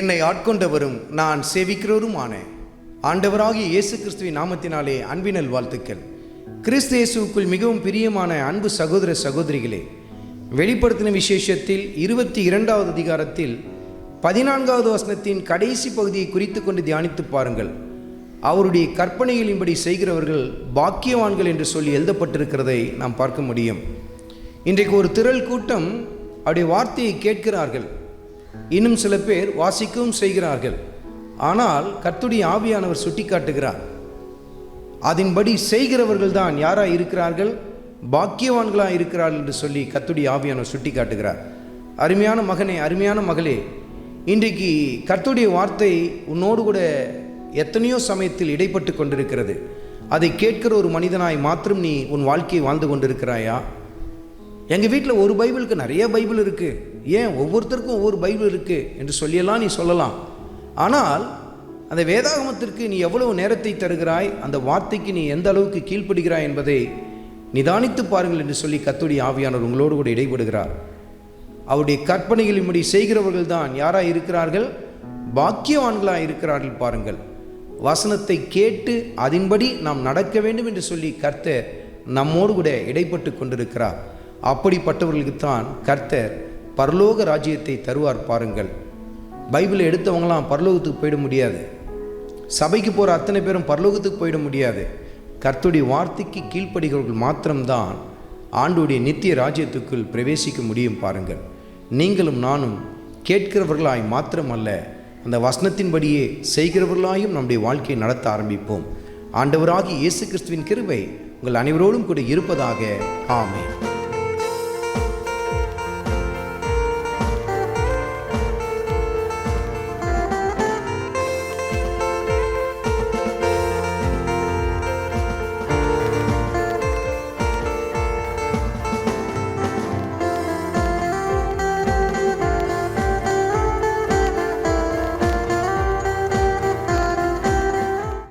என்னை ஆட்கொண்டவரும் நான் சேவிக்கிறவருமான ஆண்டவராகிய இயேசு கிறிஸ்துவின் நாமத்தினாலே அன்பினல் வாழ்த்துக்கள். கிறிஸ்து இயேசுவுக்குள் மிகவும் பிரியமான அன்பு சகோதர சகோதரிகளே, வெளிப்படுத்தின விசேஷத்தில் 22வது அதிகாரத்தில் 14வது வசனத்தின் கடைசி பகுதியை குறித்து கொண்டு தியானித்து பாருங்கள். அவருடைய கற்பனைகளின்படி செய்கிறவர்கள் பாக்கியவான்கள் என்று சொல்லி எழுதப்பட்டிருக்கிறதை நாம் பார்க்க முடியும். இன்றைக்கு ஒரு திரள் கூட்டம் அவருடைய வார்த்தையை கேட்கிறார்கள், இன்னும் சில பேர் வாசிக்கவும் செய்கிறார்கள். ஆனால் கர்த்தருடைய ஆவியானவர் சுட்டி காட்டுகிறார், அதன்படி செய்கிறவர்கள் தான் யாராக இருக்கிறார்கள், பாக்கியவான்களாக இருக்கிறார்கள் என்று சொல்லி கர்த்தருடைய ஆவியானவர் சுட்டி காட்டுகிறார். அருமையான மகனே, அருமையான மகளே, இன்றைக்கு கர்த்தருடைய வார்த்தை உன்னோடு கூட எத்தனையோ சமயத்தில் இடைப்பட்டு கொண்டிருக்கிறது. அதை கேட்கிற ஒரு மனிதனாய் மாத்திரம் நீ உன் வாழ்க்கையை வாழ்ந்து கொண்டிருக்கிறாயா? எங்கள் வீட்டில் ஒரு பைபிளுக்கு நிறைய பைபிள் இருக்குது, ஏன் ஒவ்வொருத்தருக்கும் ஒவ்வொரு பைபிள் இருக்குது என்று சொல்லியெல்லாம் நீ சொல்லலாம். ஆனால் அந்த வேதாகமத்திற்கு நீ எவ்வளவு நேரத்தை தருகிறாய், அந்த வார்த்தைக்கு நீ எந்த அளவுக்கு கீழ்ப்படுகிறாய் என்பதை நிதானித்து பாருங்கள் என்று சொல்லி கர்த்தருடைய ஆவியானவர் உங்களோடு கூட இடைபடுகிறார். அவருடைய கற்பனைகளின்படி செய்கிறவர்கள் தான் யாராக இருக்கிறார்கள், பாக்கியவான்களாக இருக்கிறார்கள். பாருங்கள், வசனத்தை கேட்டு அதன்படி நாம் நடக்க வேண்டும் என்று சொல்லி கர்த்தர் நம்மோடு கூட இடைப்பட்டு கொண்டிருக்கிறார். அப்படிப்பட்டவர்களுக்குத்தான் கர்த்தர் பரலோக ராஜ்யத்தை தருவார். பாருங்கள், பைபிளை எடுத்தவங்களாம் பரலோகத்துக்கு போயிட முடியாது, சபைக்கு போகிற அத்தனை பேரும் பரலோகத்துக்கு போயிட முடியாது. கர்த்தருடைய வார்த்தைக்கு கீழ்ப்படுகிறவர்கள் மாத்திரம்தான் ஆண்டுடைய நித்திய ராஜ்யத்துக்குள் பிரவேசிக்க முடியும். பாருங்கள், நீங்களும் நானும் கேட்கிறவர்களாய் மாத்திரமல்ல, அந்த வசனத்தின்படியே செய்கிறவர்களாயும் நம்முடைய வாழ்க்கையை நடத்த ஆரம்பிப்போம். ஆண்டவராகிய இயேசு கிறிஸ்துவின் கிருபை உங்கள் அனைவரோடும் கூட இருப்பதாக. ஆமென்.